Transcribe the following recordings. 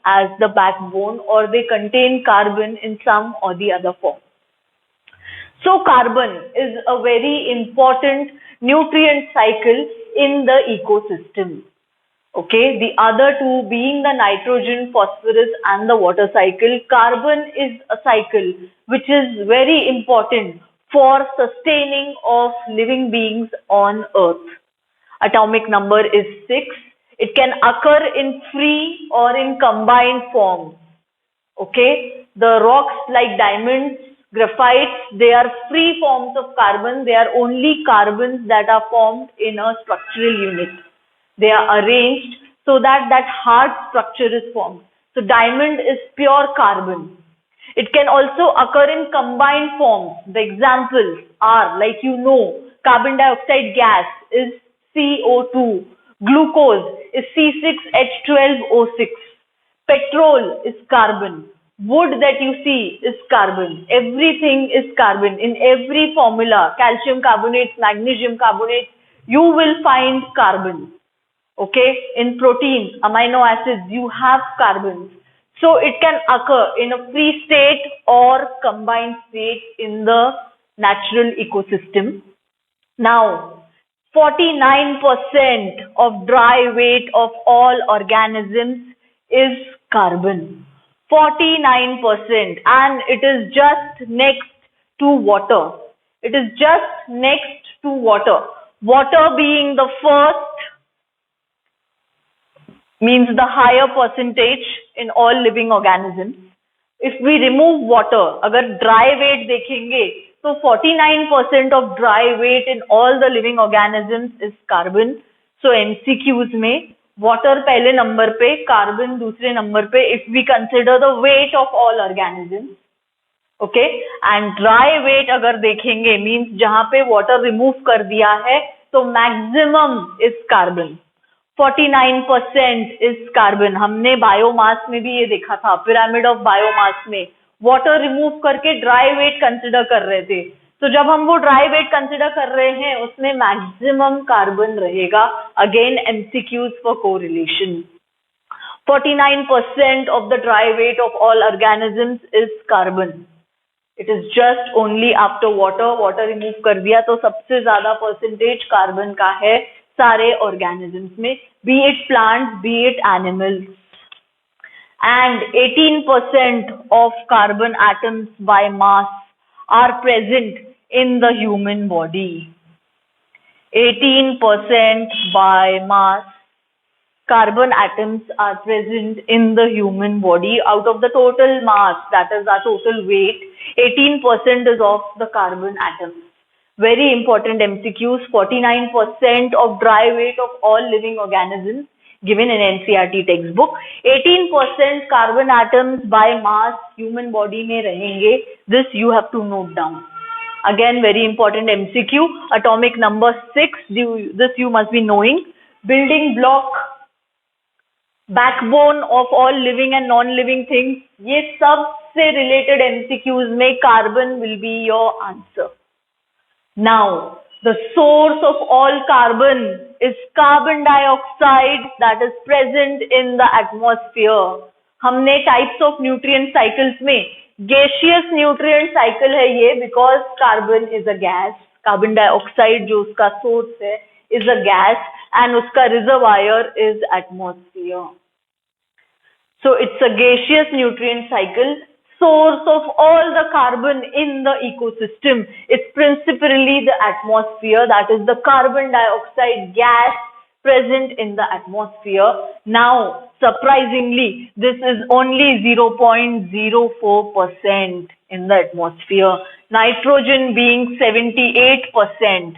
as the backbone, or they contain carbon in some or the other form. So carbon is a very important nutrient cycle in the ecosystem. Okay, the other two being the nitrogen, phosphorus and the water cycle, carbon is a cycle which is very important for sustaining of living beings on earth. Atomic number is 6. It can occur in free or in combined form. Okay, the rocks like diamonds, graphites, they are free forms of carbon. They are only carbons that are formed in a structural unit. They are arranged so that that hard structure is formed. So diamond is pure carbon. It can also occur in combined forms. The examples are, like you know, carbon dioxide gas is CO2, glucose is C6H12O6, petrol is carbon, wood that you see is carbon, everything is carbon. In every formula, calcium carbonates, magnesium carbonates, you will find carbon. Okay, in proteins, amino acids, you have carbons. So it can occur in a free state or combined state in the natural ecosystem. Now, 49% of dry weight of all organisms is carbon. 49%, and it is just next to water. It is just next to water. Water being the first, means the higher percentage in all living organisms. If we remove water, अगर dry weight देखेंगे तो 49% of dry weight in all the living organisms is carbon. So MCQs में water पहले number पे, carbon दूसरे number पे, if we consider the weight of all organisms. Okay, and dry weight अगर देखेंगे means जहाँ पे water remove कर दिया है तो maximum is carbon. 49% is carbon. हमने बायोमास में भी ये देखा था, पिरामिड ऑफ बायोमास में वाटर रिमूव करके ड्राई वेट कंसिडर कर रहे थे. तो जब हम वो ड्राई वेट कंसिडर कर रहे हैं उसमें मैक्सिमम कार्बन रहेगा. Again MCQs for correlation. 49% of the dry weight of all organisms is carbon. It is just only after water. Water remove कर दिया तो सबसे ज्यादा परसेंटेज कार्बन का है सारे organisms में, be it plants, be it animals. And 18% of carbon atoms by mass are present in the human body. 18% by mass carbon atoms are present in the human body. Out of the total mass, that is our total weight, 18% is of the carbon atoms. Very important MCQs. 49% of dry weight of all living organisms given in NCERT textbook. 18% carbon atoms by mass human body में रहेंगे. This you have to note down. Again, very important MCQ. Atomic number 6. This you must be knowing. Building block, backbone of all living and non-living things. ये सबसे related MCQs में carbon will be your answer. Now, the source of all carbon is carbon dioxide that is present in the atmosphere. हमने types of nutrient cycles में gaseous nutrient cycle है ये, because carbon is a gas. Carbon dioxide जो उसका source है is a gas and उसका reservoir is atmosphere. So it's a gaseous nutrient cycle. Source of all the carbon in the ecosystem is principally the atmosphere, that is the carbon dioxide gas present in the atmosphere. Now, surprisingly, this is only 0.04% in the atmosphere. Nitrogen being 78%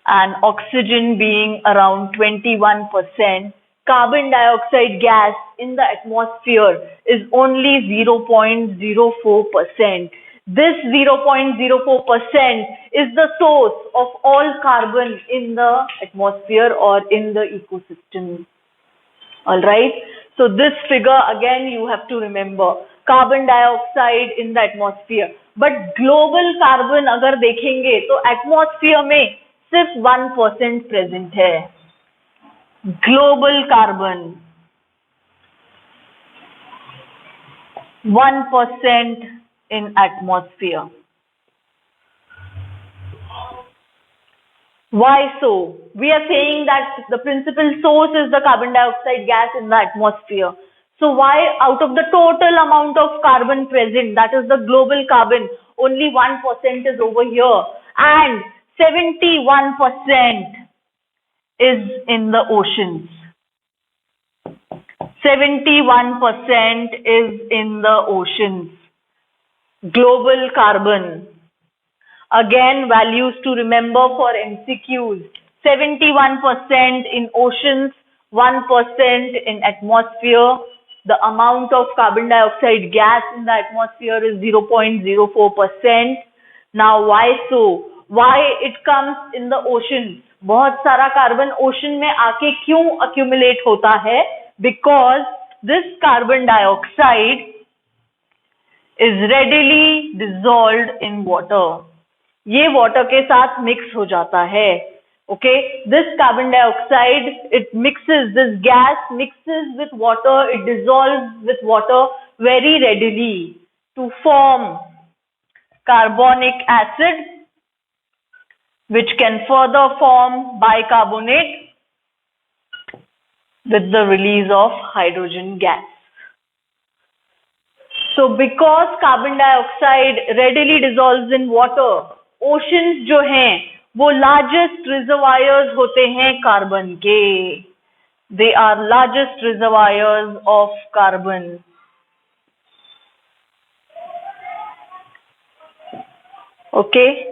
and oxygen being around 21%. Carbon dioxide gas in the atmosphere is only 0.04%. This 0.04% is the source of all carbon in the atmosphere or in the ecosystem. Alright, so this figure again you have to remember. Carbon dioxide in the atmosphere. But global carbon अगर देखेंगे तो atmosphere में सिर्फ 1% present है. Global carbon. 1% in atmosphere. Why so? We are saying that the principal source is the carbon dioxide gas in the atmosphere. So why out of the total amount of carbon present, that is the global carbon, only 1% is over here and 71% is in the oceans. 71% is in the oceans. Global carbon. Again, values to remember for MCQs. 71% in oceans, 1% in atmosphere. The amount of carbon dioxide gas in the atmosphere is 0.04%. Now, why so? Why it comes in the oceans? बहुत सारा carbon ocean में आके क्यों accumulate होता है? Because this carbon dioxide is readily dissolved in water. ये water के साथ mix हो जाता है. Okay, this carbon dioxide, it mixes, this gas mixes with water, it dissolves with water very readily to form carbonic acid, which can further form bicarbonate with the release of hydrogen gas. So because carbon dioxide readily dissolves in water, oceans जो हैं वो largest reservoirs होते हैं carbon के. They are largest reservoirs of carbon. Okay,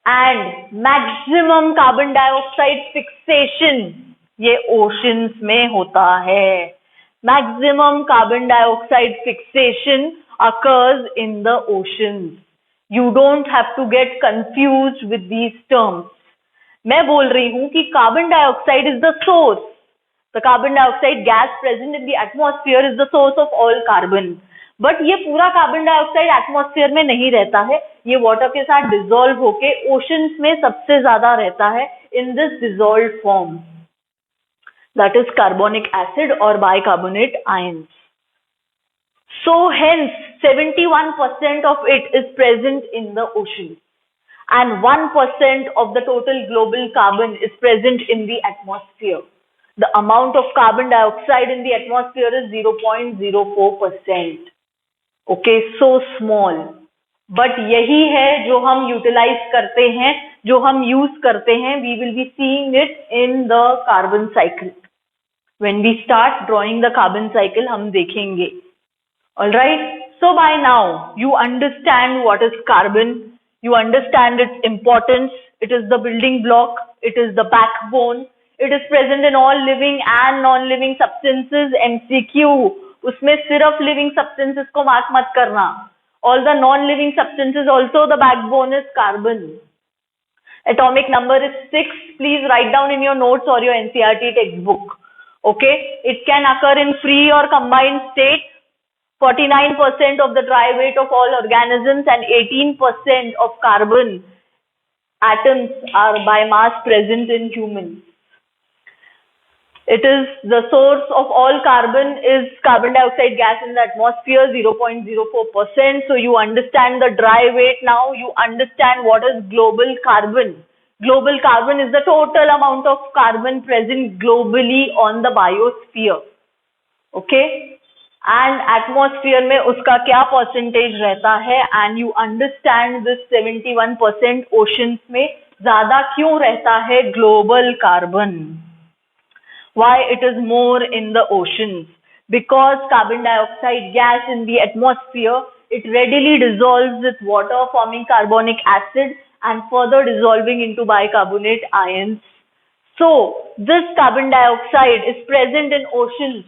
and maximum carbon dioxide fixation ये oceans में होता है. Maximum carbon dioxide fixation occurs in the oceans. You don't have to get confused with these terms. मैं बोल रही हूँ कि carbon dioxide is the source. The carbon dioxide gas present in the atmosphere is the source of all carbon. But ये पूरा carbon dioxide atmosphere में नहीं रहता है. ये water के साथ dissolve होके oceans में सबसे ज्यादा रहता है in this dissolved form. That is carbonic acid or bicarbonate ions. So hence 71% of it is present in the ocean and 1% of the total global carbon is present in the atmosphere. The amount of carbon dioxide in the atmosphere is 0.04%. Okay, so small. But यही है जो हम utilize करते हैं, जो हम use करते हैं. We will be seeing it in the carbon cycle. When we start drawing the carbon cycle, हम देखेंगे. Alright, so by now you understand what is carbon, you understand its importance, it is the building block, it is the backbone, it is present in all living and non-living substances. MCQ, उसमें सिर्फ living substances को mark मत करना. All the non-living substances also the backbone is carbon. Atomic number is 6. Please write down in your notes or your NCERT textbook. Okay, it can occur in free or combined state. 49% of the dry weight of all organisms and 18% of carbon atoms are by mass present in humans. It is the source of all carbon is carbon dioxide gas in the atmosphere, 0.04%. So you understand the dry weight now. You understand what is global carbon. Global carbon is the total amount of carbon present globally on the biosphere. Okay? And atmosphere में उसका क्या percentage रहता है, and you understand this 71% oceans में ज़्यादा क्यों रहता है global carbon. Why it is more in the oceans? Because carbon dioxide gas in the atmosphere, it readily dissolves with water forming carbonic acid and further dissolving into bicarbonate ions. So this carbon dioxide is present in oceans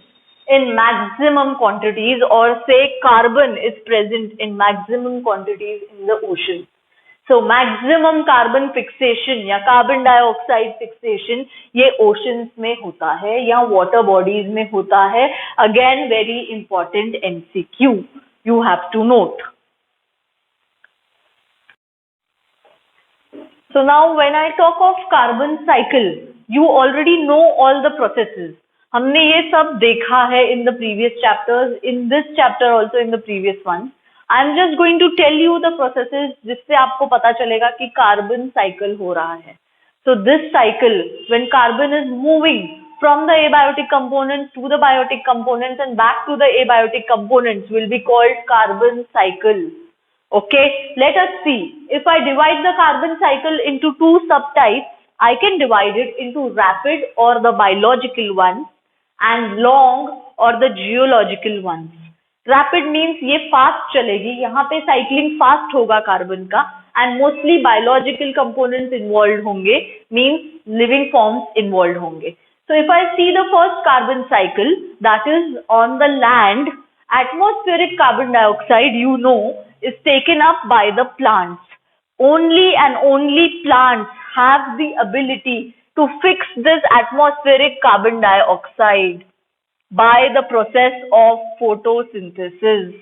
in maximum quantities, or say carbon is present in maximum quantities in the ocean. So maximum carbon fixation या carbon dioxide fixation ये oceans में होता है या water bodies में होता है. Again very important MCQ you have to note. So now when I talk of carbon cycle, you already know all the processes. हमने ये सब देखा है in the previous chapters, in this chapter also, in the previous one. I am just going to tell you the processes जिससे आपको पता चलेगा कि कार्बन साइकिल हो रहा है. So this cycle, when carbon is moving from the abiotic components to the biotic components and back to the abiotic components, will be called carbon cycle. Okay, let us see. If I divide the carbon cycle into two subtypes, I can divide it into rapid or the biological one and long or the geological ones. Rapid means ये fast चलेगी, यहाँ पे cycling fast होगा carbon का, and mostly biological components involved होंगे, means living forms involved होंगे. So if I see the first carbon cycle, that is on the land, atmospheric carbon dioxide, you know, is taken up by the plants. Only and only plants have the ability to fix this atmospheric carbon dioxide by the process of photosynthesis.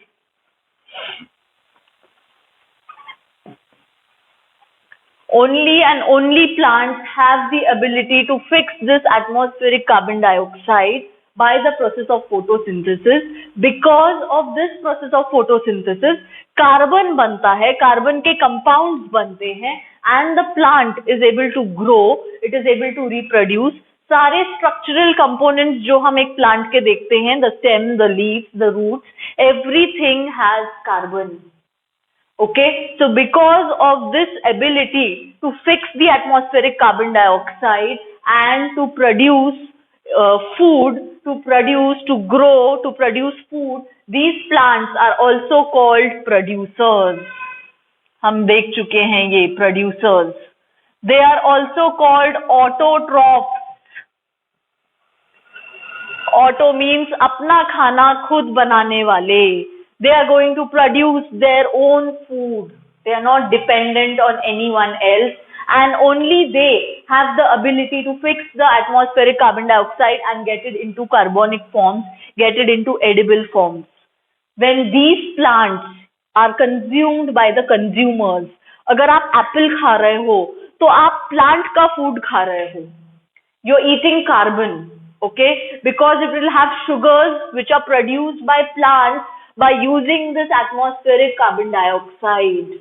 Only and only plants have the ability to fix this atmospheric carbon dioxide by the process of photosynthesis. Because of this process of photosynthesis, carbon बनता है, carbon के compounds बनते हैं, and the plant is able to grow, it is able to reproduce. सारे structural components जो हम एक plant के देखते हैं, the stem, the leaves, the roots, everything has carbon. Okay, so because of this ability to fix the atmospheric carbon dioxide and to produce food, to grow, to produce food, these plants are also called producers. हम देख चुके हैं ये producers. They are also called autotrophs. Auto means अपना खाना खुद बनाने वाले. They are going to produce their own food. They are not dependent on anyone else, and only they have the ability to fix the atmospheric carbon dioxide and get it into carbonic forms, get it into edible forms. When these plants are consumed by the consumers, अगर आप Apple खा रहे हो तो आप plant का food खा रहे हो. You're eating carbon, okay? Because it will have sugars which are produced by plants by using this atmospheric carbon dioxide.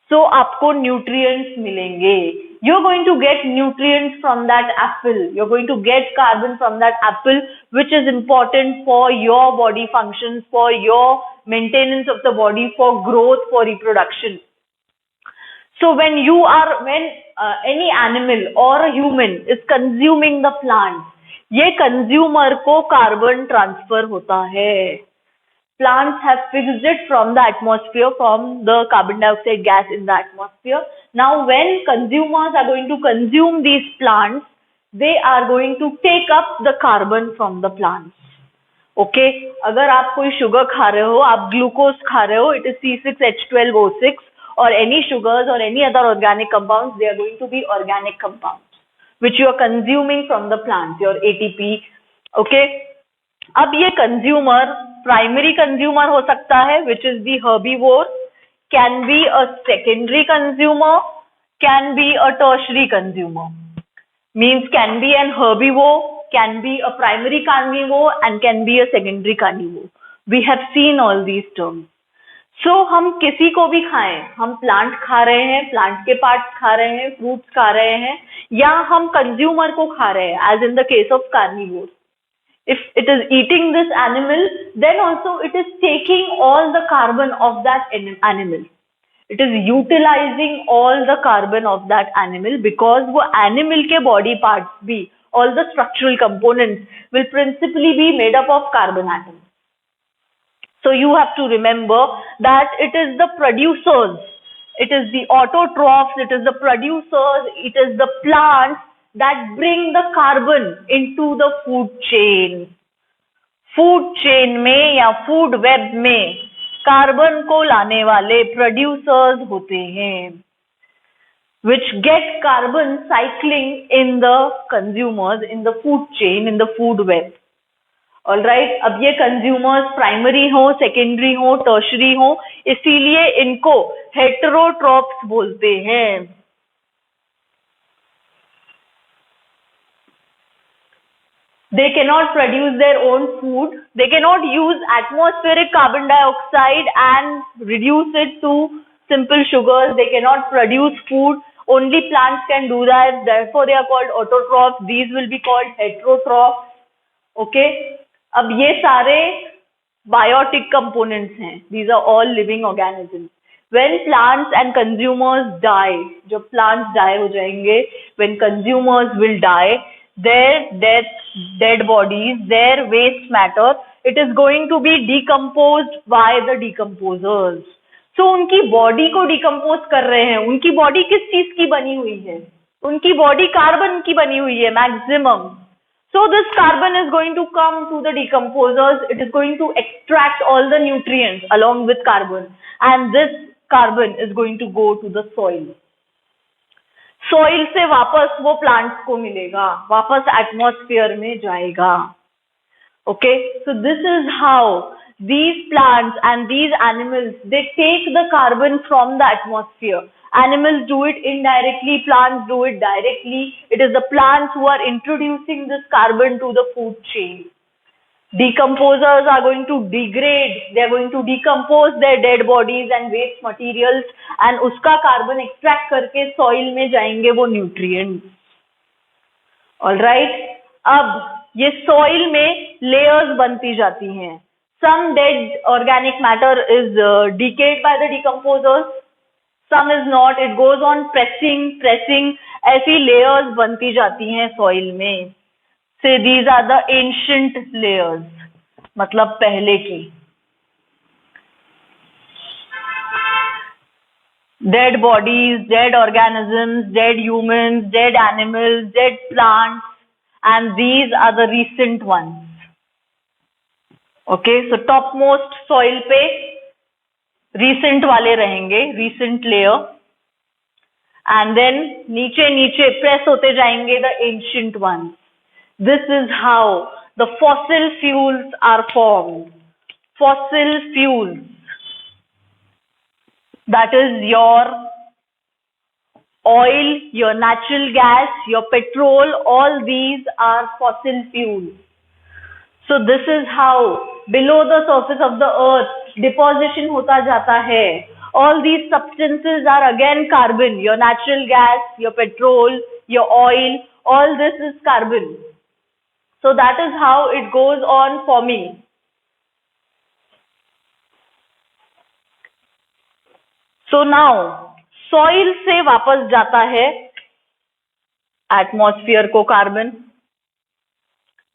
So आपको nutrients मिलेंगे. You're going to get nutrients from that apple. You're going to get carbon from that apple, which is important for your body functions, for your maintenance of the body, for growth, for reproduction. So when any animal or a human is consuming the plant, ये consumer को carbon transfer होता है. Plants have fixed it from the atmosphere, from the carbon dioxide gas in the atmosphere. Now when consumers are going to consume these plants, they are going to take up the carbon from the plants. Okay, अगर आप कोई sugar खा रहे हो, आप glucose खा रहे हो, it is C6H12O6, or any sugars or any other organic compounds, they are going to be organic compounds which you are consuming from the plants, your ATP. Okay, अब ये consumer primary consumer हो सकता है, which is the herbivore, can be a secondary consumer, can be a tertiary consumer. Means can be an herbivore, can be a primary carnivore, and can be a secondary carnivore. We have seen all these terms. So हम किसी को भी खाएं, हम plant खा रहे हैं, plant के पार्ट्स खा रहे हैं, फ्रूट्स खा रहे हैं, या हम कंज्यूमर को खा रहे हैं, as in the case of carnivore. If it is eating this animal, then also it is taking all the carbon of that animal. It is utilizing all the carbon of that animal, because वो animal के body parts भी, all the structural components will principally be made up of carbon atoms. So you have to remember that it is the producers, it is the autotrophs, it is the producers, it is the plants that bring the carbon into the food chain. Food chain में या food web में carbon को लाने वाले producers होते हैं, which get carbon cycling in the consumers, in the food chain, in the food web. Alright, अब ये consumers primary हो, secondary हो, tertiary हो, इसीलिए इनको heterotrophs बोलते हैं. They cannot produce their own food. They cannot use atmospheric carbon dioxide and reduce it to simple sugars. They cannot produce food. Only plants can do that. Therefore, they are called autotrophs. These will be called heterotrophs. Okay. अब ये सारे biotic components हैं. These are all living organisms. When plants and consumers die, जब plants die हो जाएंगे, when consumers will die, their dead bodies, their waste matter, it is going to be decomposed by the decomposers. So उनकी body को decompose कर रहे हैं. उनकी body किस चीज की बनी हुई है? उनकी body carbon की बनी हुई है maximum. So this carbon is going to come to the decomposers. It is going to extract all the nutrients along with carbon, and this carbon is going to go to the soil. Soil से वापस वो plants को मिलेगा, वापस atmosphere में जाएगा. Okay, so this is how these plants and these animals, they take the carbon from the atmosphere. Animals do it indirectly, plants do it directly. It is the plants who are introducing this carbon to the food chain. Decomposers are going to degrade, they are going to decompose their dead bodies and waste materials, and उसका carbon extract करके soil में जाएंगे वो nutrients. Alright, अब ये soil में layers बनती जाती हैं. Some dead organic matter is decayed by the decomposers, some is not. It goes on pressing, ऐसी layers बनती जाती हैं soil में. Say these are the ancient layers, मतलब पहले की. Dead bodies, dead organisms, dead humans, dead animals, dead plants, and these are the recent ones. Okay, so topmost soil पे recent वाले रहेंगे, recent layer, and then नीचे नीचे press होते जाएंगे the ancient ones. This is how the fossil fuels are formed. Fossil fuels, that is your oil, your natural gas, your petrol, all these are fossil fuels. So this is how below the surface of the earth deposition hota jata hai. All these substances are again carbon. Your natural gas, your petrol, your oil, all this is carbon. So that is how it goes on forming. So now soil से वापस जाता है atmosphere को carbon.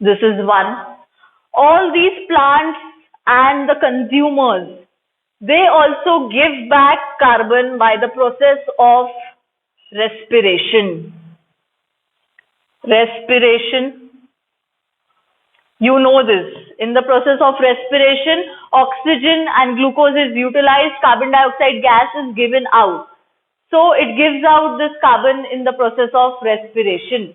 This is one. All these plants and the consumers, they also give back carbon by the process of respiration. Respiration. You know this. In the process of respiration, oxygen and glucose is utilized, carbon dioxide gas is given out. So it gives out this carbon in the process of respiration.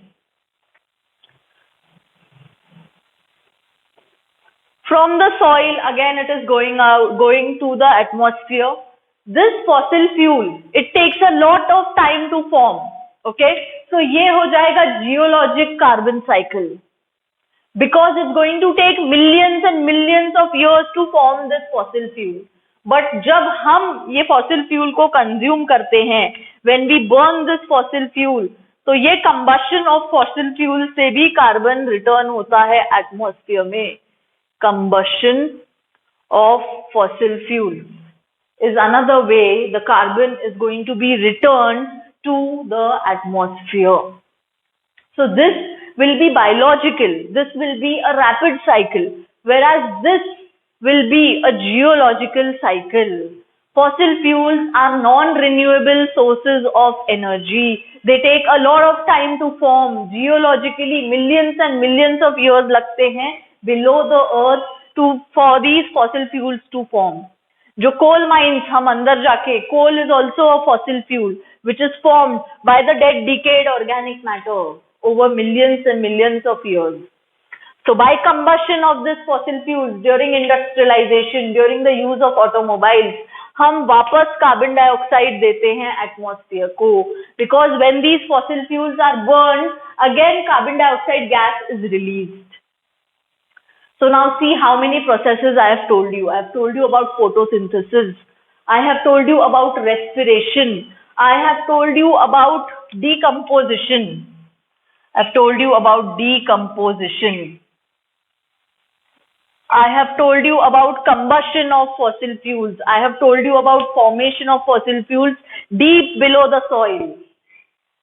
From the soil, again it is going to the atmosphere. This fossil fuel, it takes a lot of time to form. Okay, so ये हो जाएगा geologic carbon cycle. Because it's going to take millions and millions of years to form this fossil fuel. But जब हम ये fossil fuel को consume करते हैं, when we burn this fossil fuel, तो ये combustion of fossil fuel से भी carbon return होता है atmosphere में. Combustion of fossil fuel is another way the carbon is going to be returned to the atmosphere. So this will be biological, this will be a rapid cycle, whereas this will be a geological cycle. Fossil fuels are non-renewable sources of energy. They take a lot of time to form. Geologically, millions and millions of years लगते हैं below the earth for these fossil fuels to form. जो coal mines हम अंदर जाके, coal is also a fossil fuel which is formed by the dead decayed organic matter over millions and millions of years. So by combustion of this fossil fuels during industrialization, during the use of automobiles, हम वापस carbon dioxide देते हैं atmosphere को, because when these fossil fuels are burned, again carbon dioxide gas is released. So now see how many processes I have told you. I have told you about photosynthesis. I have told you about respiration. I have told you about decomposition. I've told you about decomposition. I have told you about combustion of fossil fuels. I have told you about formation of fossil fuels deep below the soil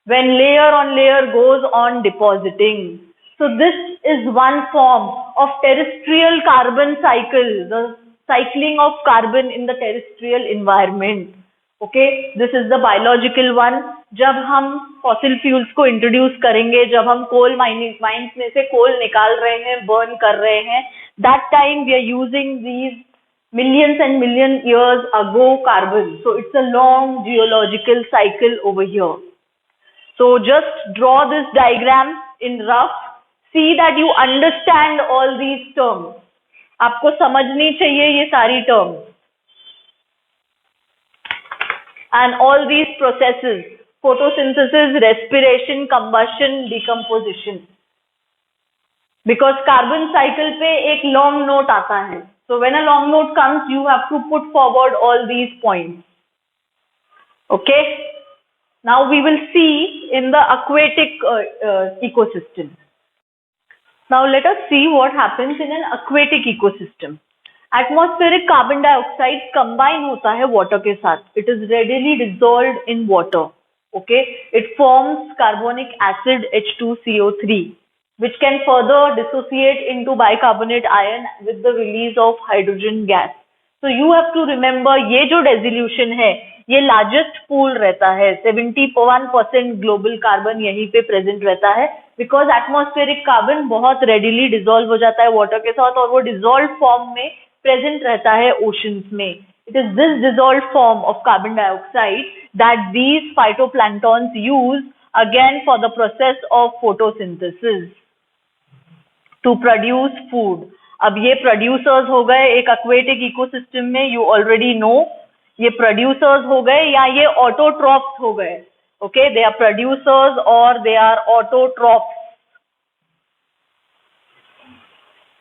when layer on layer goes on depositing. So this is one form of terrestrial carbon cycle, the cycling of carbon in the terrestrial environment. Okay, this is the biological one. जब हम fossil fuels को introduce करेंगे, जब हम coal mines में से coal निकाल रहे हैं, burn कर रहे हैं, that time we are using these millions and million years ago carbon. So it's a long geological cycle over here. So just draw this diagram in rough. See that you understand all these terms. आपको समझनी चाहिए ये सारी terms. And all these processes, photosynthesis, respiration, combustion, decomposition. Because carbon cycle पे एक long note आता है. So when a long note comes, you have to put forward all these points. Okay? Now we will see in the aquatic ecosystem. Now let us see what happens in an aquatic ecosystem. Atmospheric carbon dioxide combine होता है water के साथ. It is readily dissolved in water. Okay, it forms carbonic acid H2CO3, which can further dissociate into bicarbonate ion with the release of hydrogen gas. So you have to remember ये जो dissolution है ये largest pool रहता है. 71% global carbon यहीं पे present रहता है because atmospheric carbon बहुत readily dissolve हो जाता है water के साथ और वो dissolved form में present रहता है oceans में. It is this dissolved form of carbon dioxide that these phytoplanktons use again for the process of photosynthesis to produce food. अब ये producers हो गए एक aquatic ecosystem में, you already know. ये producers हो गए या ये autotrophs हो गए. Okay, they are producers or they are autotrophs.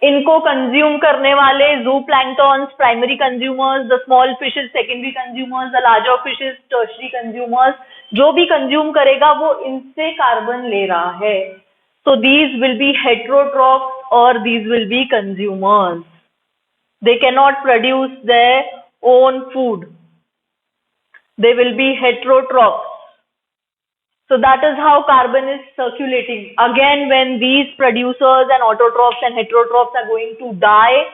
इनको कंज्यूम करने वाले zooplanktons, primary consumers, the small fishes, secondary consumers, the larger fishes, tertiary consumers. जो भी कंज्यूम करेगा वो इनसे कार्बन ले रहा है. So these will be heterotrophs or these will be consumers. They cannot produce their own food. They will be heterotrophs. So that is how carbon is circulating. Again, when these producers and autotrophs and heterotrophs are going to die,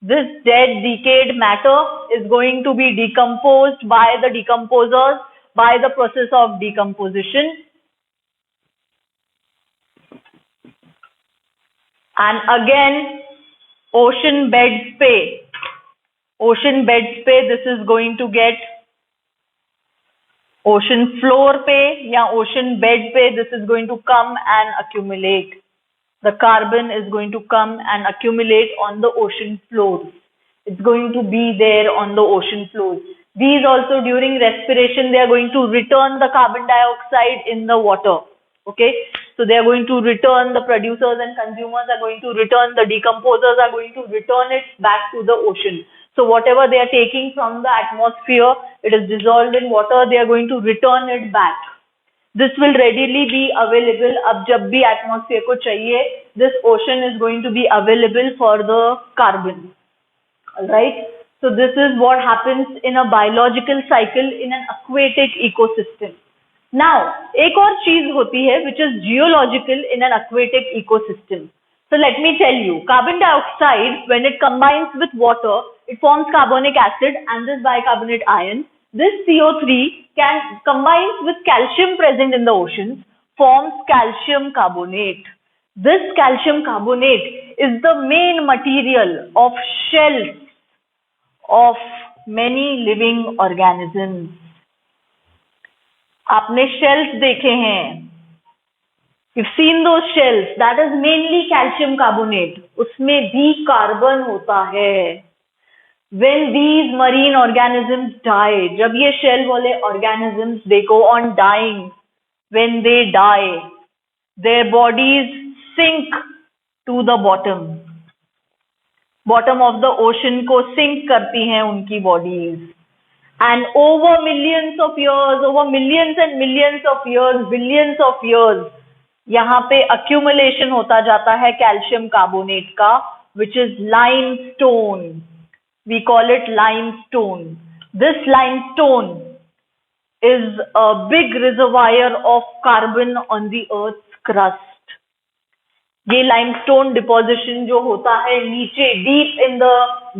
this dead, decayed matter is going to be decomposed by the decomposers by the process of decomposition. And again, ocean bed space. Ocean bed space, this is going to get ocean floor पे या ocean bed पे, this is going to come and accumulate. The carbon is going to come and accumulate on the ocean floors. It's going to be there on the ocean floors. These also during respiration, they are going to return the carbon dioxide in the water. Okay, so they are going to return, the producers and consumers are going to return, the decomposers are going to return it back to the ocean. So whatever they are taking from the atmosphere, it is dissolved in water, they are going to return it back. This will readily be available. अब जब भी atmosphere को चाहिए, this ocean is going to be available for the carbon. Alright, so this is what happens in a biological cycle in an aquatic ecosystem. Now, एक और चीज होती है which is geological in an aquatic ecosystem. So let me tell you, carbon dioxide, when it combines with water, it forms carbonic acid and this bicarbonate ion. This CO3 combines with calcium present in the oceans, forms calcium carbonate. This calcium carbonate is the main material of shells of many living organisms. आपने shells देखे हैं. You've seen those shells. That is mainly calcium carbonate. उसमें भी carbon होता है. When these marine organisms die, जब ये shell वाले organisms they go on dying, when they die, their bodies sink to the bottom. Bottom of the ocean को sink करती हैं उनकी bodies, and over millions of years, over millions and millions of years, billions of years, यहाँ पे accumulation होता जाता है calcium carbonate का, which is limestone. We call it limestone. This limestone is a big reservoir of carbon on the earth's crust. ये limestone deposition जो होता है नीचे deep in the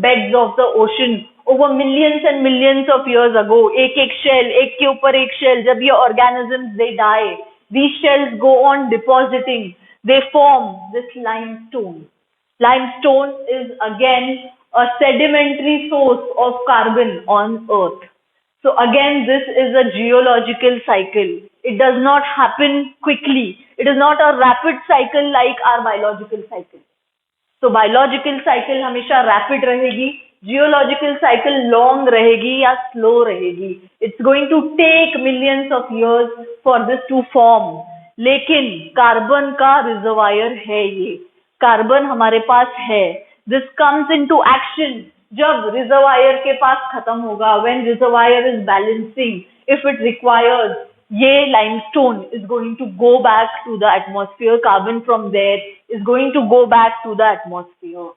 beds of the ocean over millions and millions of years ago, एक एक shell, एक के ऊपर एक शेल, जब ये organisms they die, these shells go on depositing, they form this limestone. Limestone is again a sedimentary source of carbon on earth. So again, this is a geological cycle. It does not happen quickly. It is not a rapid cycle like our biological cycle. So biological cycle हमेशा rapid रहेगी, geological cycle long रहेगी या slow रहेगी. It's going to take millions of years for this to form. लेकिन carbon का reservoir है ये, carbon हमारे पास है. This comes into action जब रिजर्वायर के पास खत्म होगा, when reservoir is balancing, if it requires, ये limestone is going to go back to the atmosphere, carbon from there is going to go back to the atmosphere.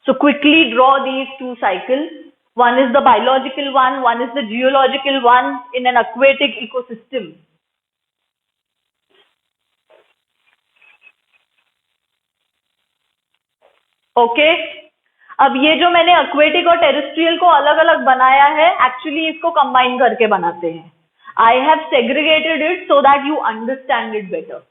So quickly draw these two cycles. One is the biological one is the geological one in an aquatic ecosystem. Okay? अब ये जो मैंने aquatic और terrestrial को अलग अलग बनाया है, एक्चुअली इसको कंबाइन करके बनाते हैं. I have segregated it so that you understand it better.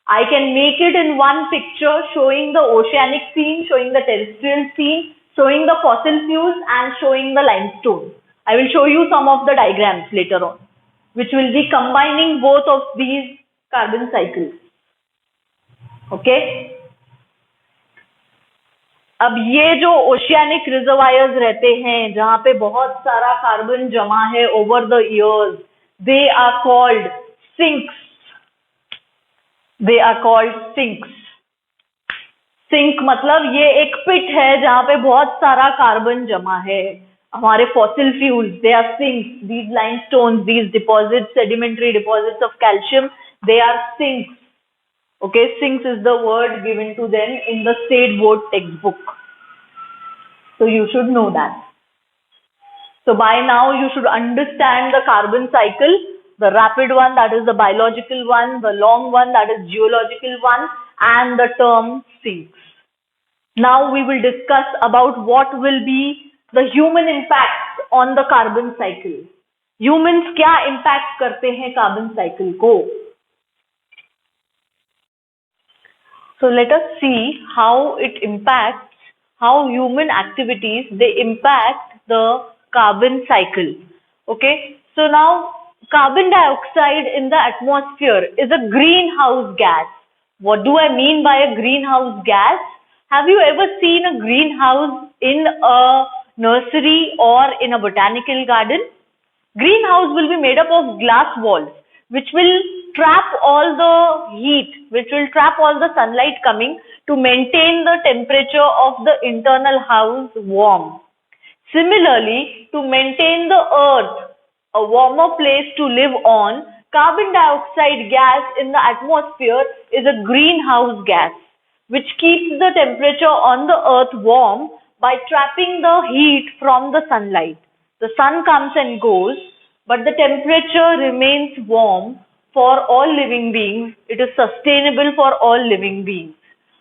I can make it in one picture showing the oceanic scene, showing the terrestrial scene, showing the fossil fuels and showing the limestone. I will show you some of the diagrams later on, which will be combining both of these carbon cycles. Okay? अब ये जो oceanic reservoirs रहते हैं जहां पे बहुत सारा carbon जमा है over the years, they are called sinks. They are called sinks. Sink मतलब ये एक पिट है जहां पे बहुत सारा कार्बन जमा है. हमारे fossil fuels, they are sinks. These limestones, these deposits, sedimentary deposits of calcium, they are sinks. Okay, sinks is the word given to them in the state board textbook. So you should know that. So by now you should understand the carbon cycle, the rapid one, that is the biological one, the long one, that is geological one, and the term sinks. Now we will discuss about what will be the human impacts on the carbon cycle. Humans क्या impact करते हैं carbon cycle को? So let us see how it impacts, how human activities, they impact the carbon cycle. Okay, so now carbon dioxide in the atmosphere is a greenhouse gas. What do I mean by a greenhouse gas? Have you ever seen a greenhouse in a nursery or in a botanical garden? Greenhouse will be made up of glass walls, which will trap all the heat, which will trap all the sunlight coming to maintain the temperature of the internal house warm. Similarly, to maintain the earth a warmer place to live on, carbon dioxide gas in the atmosphere is a greenhouse gas, which keeps the temperature on the earth warm by trapping the heat from the sunlight. The sun comes and goes, but the temperature remains warm for all living beings. It is sustainable for all living beings.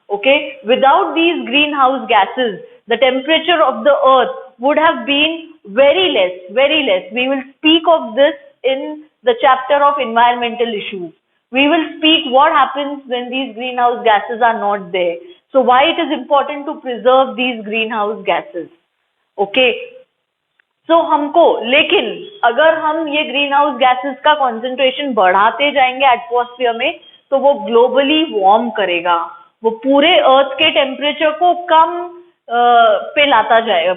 Okay, without these greenhouse gases, the temperature of the earth would have been very less, very less. We will speak of this in the chapter of environmental issues. We will speak what happens when these greenhouse gases are not there. So why it is important to preserve these greenhouse gases. Okay. So हमको, लेकिन अगर हम ये green house gases का concentration बढ़ाते जाएंगे atmosphere में, तो वो ग्लोबली वार्म करेगा, वो पूरे अर्थ के टेम्परेचर को कम पे लाता जाएगा,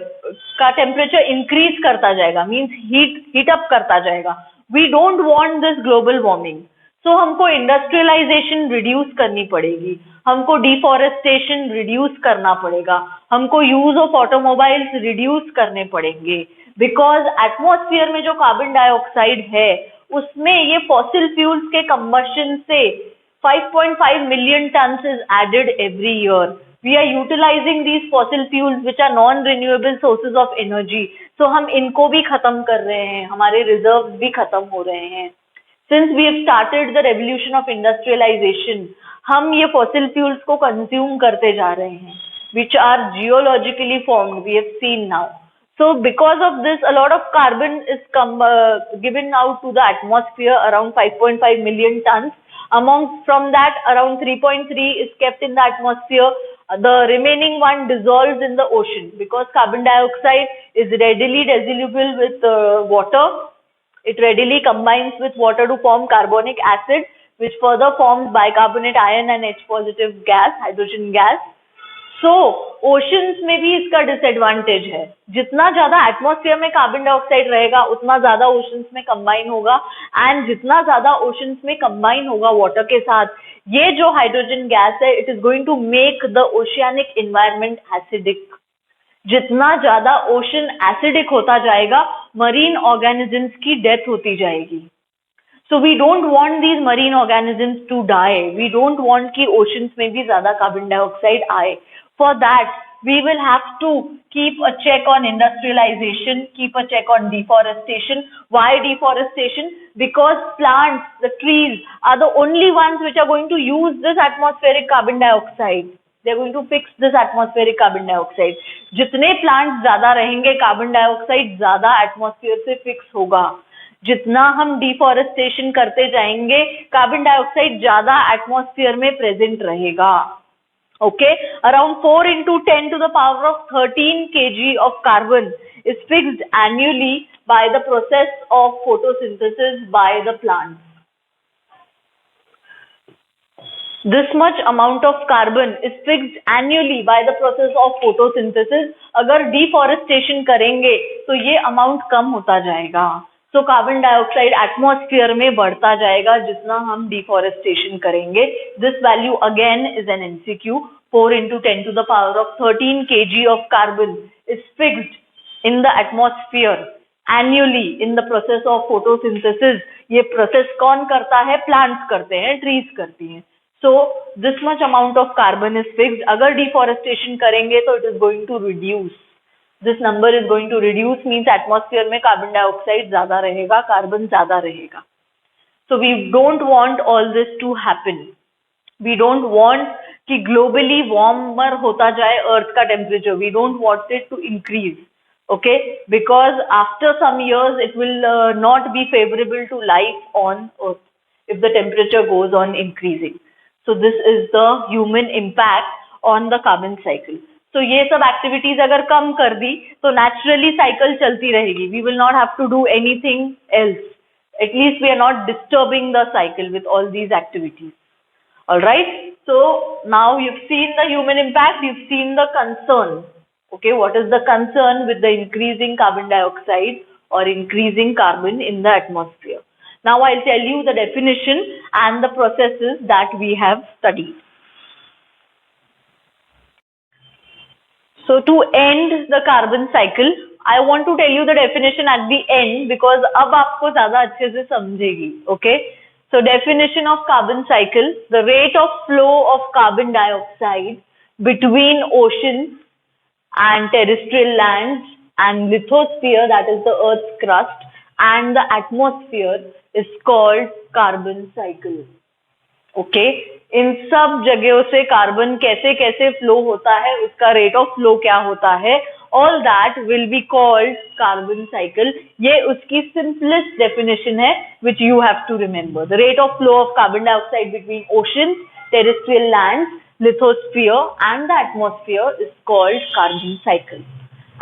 का टेम्परेचर इंक्रीज करता जाएगा, मींस हीट अप करता जाएगा. We don't want this global warming. So हमको इंडस्ट्रियलाइजेशन रिड्यूस करनी पड़ेगी, हमको डिफॉरेस्टेशन रिड्यूस करना पड़ेगा, हमको यूज ऑफ ऑटोमोबाइल्स रिड्यूस करने पड़ेंगे, बिकॉज एटमॉस्फेयर में जो कार्बन डाइऑक्साइड है उसमें ये फॉसिल फ्यूल्स के कंबशन से 5.5 million tons is added every year. We are utilizing these fossil fuels which are non-renewable sources of energy. So हम इनको भी खत्म कर रहे हैं, हमारे रिजर्व्स भी खत्म हो रहे हैं. Since we have started the revolution of industrialization, हम ये fossil fuels को consume करते जा रहे हैं, which are geologically formed. We have seen now. So because of this, a lot of carbon is given out to the atmosphere, around 5.5 million tons. From that, around 3.3 is kept in the atmosphere. The remaining one dissolves in the ocean because carbon dioxide is readily dissoluble with water. It readily combines with water to form carbonic acid, which further forms bicarbonate ion and H positive gas, hydrogen gas. So oceans में भी इसका disadvantage है, जितना ज्यादा atmosphere में carbon dioxide रहेगा उतना ज्यादा ओशंस में कंबाइन होगा, एंड जितना ज्यादा ओशंस में कंबाइन होगा वाटर के साथ, ये जो हाइड्रोजन गैस है it is going to make the oceanic environment acidic. जितना ज्यादा ओशन एसिडिक होता जाएगा मरीन ऑर्गेनिजम्स की डेथ होती जाएगी. So we don't want these marine organisms to die. We don't want कि oceans में भी ज्यादा carbon dioxide आए. For that, we will have to keep a check on industrialization, keep a check on deforestation. Why deforestation? Because plants, the trees, are the only ones which are going to use this atmospheric carbon dioxide. They are going to fix this atmospheric carbon dioxide. जितने plants ज्यादा रहेंगे, carbon dioxide ज्यादा atmosphere से fix होगा. जितना हम deforestation करते जाएंगे, कार्बन डाइऑक्साइड ज्यादा एटमॉस्फेयर में प्रेजेंट रहेगा. Okay, around 4 into 10 to the power of 13 kg of carbon is fixed annually by the process of photosynthesis by the plants. This much amount of carbon is fixed annually by the process of photosynthesis. अगर deforestation करेंगे तो ये amount कम होता जाएगा. तो carbon dioxide atmosphere में बढ़ता जाएगा जितना हम डिफॉरेस्टेशन करेंगे. This value again is an MCQ. 4 into 10 to the power of 13 kg of carbon is fixed in the atmosphere annually in the process of photosynthesis. ये प्रोसेस कौन करता है? प्लांट्स करते हैं, ट्रीज करती हैं. So this much amount of carbon is fixed. अगर deforestation करेंगे तो it is going to reduce. This number is going to reduce, means atmosphere में कार्बन डाइऑक्साइड ज्यादा रहेगा, कार्बन ज्यादा रहेगा. So we don't want all this to happen. We don't want कि globally warmer होता जाए अर्थ का temperature. We don't want it to increase. Okay, because after some years it will not be favorable to life on earth if the temperature goes on increasing. So this is the human impact on the carbon cycle. तो ये सब activities अगर कम कर दी तो naturally cycle चलती रहेगी. We will not have to do anything else. At least we are not disturbing the cycle with all these activities. Alright, so now you've seen the human impact, you've seen the concern. Okay, what is the concern with the increasing carbon dioxide or increasing carbon in the atmosphere? Now I'll tell you the definition and the processes that we have studied. So to end the carbon cycle, I want to tell you the definition at the end because अब आपको ज़्यादा अच्छे से समझेगी. Okay? So definition of carbon cycle: the rate of flow of carbon dioxide between oceans and terrestrial lands and lithosphere, that is the Earth's crust, and the atmosphere is called carbon cycle. Okay? इन सब जगहों से carbon कैसे कैसे flow होता है, उसका rate of flow क्या होता है, all that will be called carbon cycle. ये उसकी simplest definition है which you have to remember. The rate of flow of carbon dioxide between oceans, terrestrial lands, lithosphere and the atmosphere is called carbon cycle.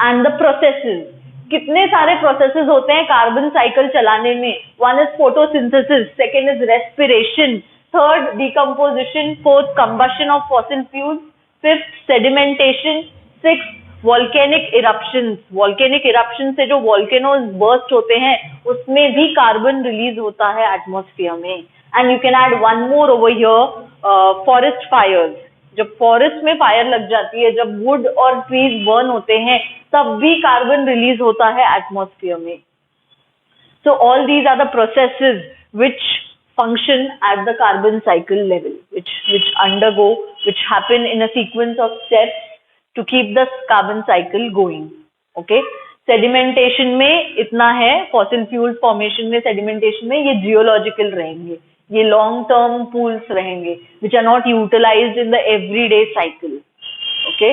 And the processes, कितने सारे processes होते हैं carbon cycle चलाने में. One is photosynthesis, second is respiration, third decomposition, fourth combustion of fossil fuels, fifth sedimentation, sixth volcanic eruptions. Volcanic eruption से जो volcanoes burst होते हैं उसमें भी कार्बन रिलीज होता है एटमॉस्फेयर में. And you can add one more over here, forest fires. जब फॉरेस्ट में फायर लग जाती है, जब वुड और ट्रीज बर्न होते हैं, तब भी कार्बन रिलीज होता है एटमॉस्फेयर में. So all these are the processes which function at the carbon cycle level, which happen in a sequence of steps to keep the carbon cycle going. Okay. Sedimentation में इतना है, fossil fuel formation में, sedimentation में ये geological रहेंगे, ये long term pools रहेंगे, which are not utilized in the everyday cycle. Okay.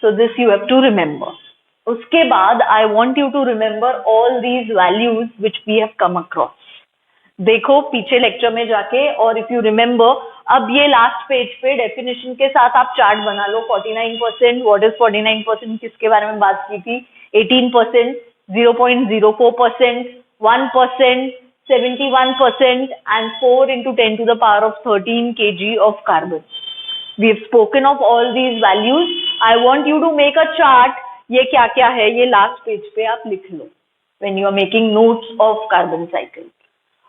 So this you have to remember. उसके बाद I want you to remember all these values which we have come across. देखो पीछे lecture में जाके, और if you remember, अब ये last page पे डेफिनेशन के साथ आप चार्ट बना लो. 49%, व्हाट इज 49%, किसके बारे में बात की थी? 18%, 0.04%, 1%, 71%, and 4 into 10 to the power of 13 kg of carbon. We have spoken of all these values. I want you to make a chart. ये क्या क्या है, ये लास्ट पेज पे आप लिख लो when you are making notes of carbon cycle.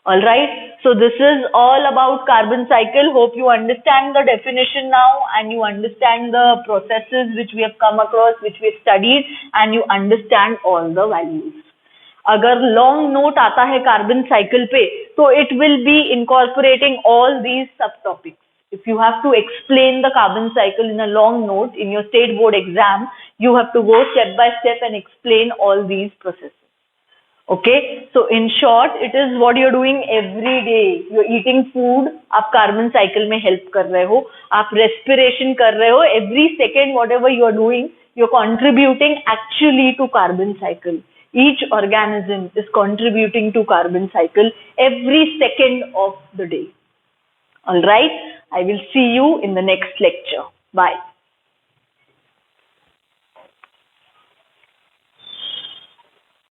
All right, so this is all about carbon cycle. Hope you understand the definition now, and you understand the processes which we have come across, which we have studied, and you understand all the values. अगर long note आता है carbon cycle पे, तो it will be incorporating all these subtopics. If you have to explain the carbon cycle in a long note in your state board exam, you have to go step by step and explain all these processes. Okay, so in short, it is what you're doing every day. You're eating food, आप carbon cycle में help कर रहे हो, आप respiration कर रहे हो, every second whatever you're doing, you're contributing actually to carbon cycle. Each organism is contributing to carbon cycle every second of the day. All right, I will see you in the next lecture. Bye.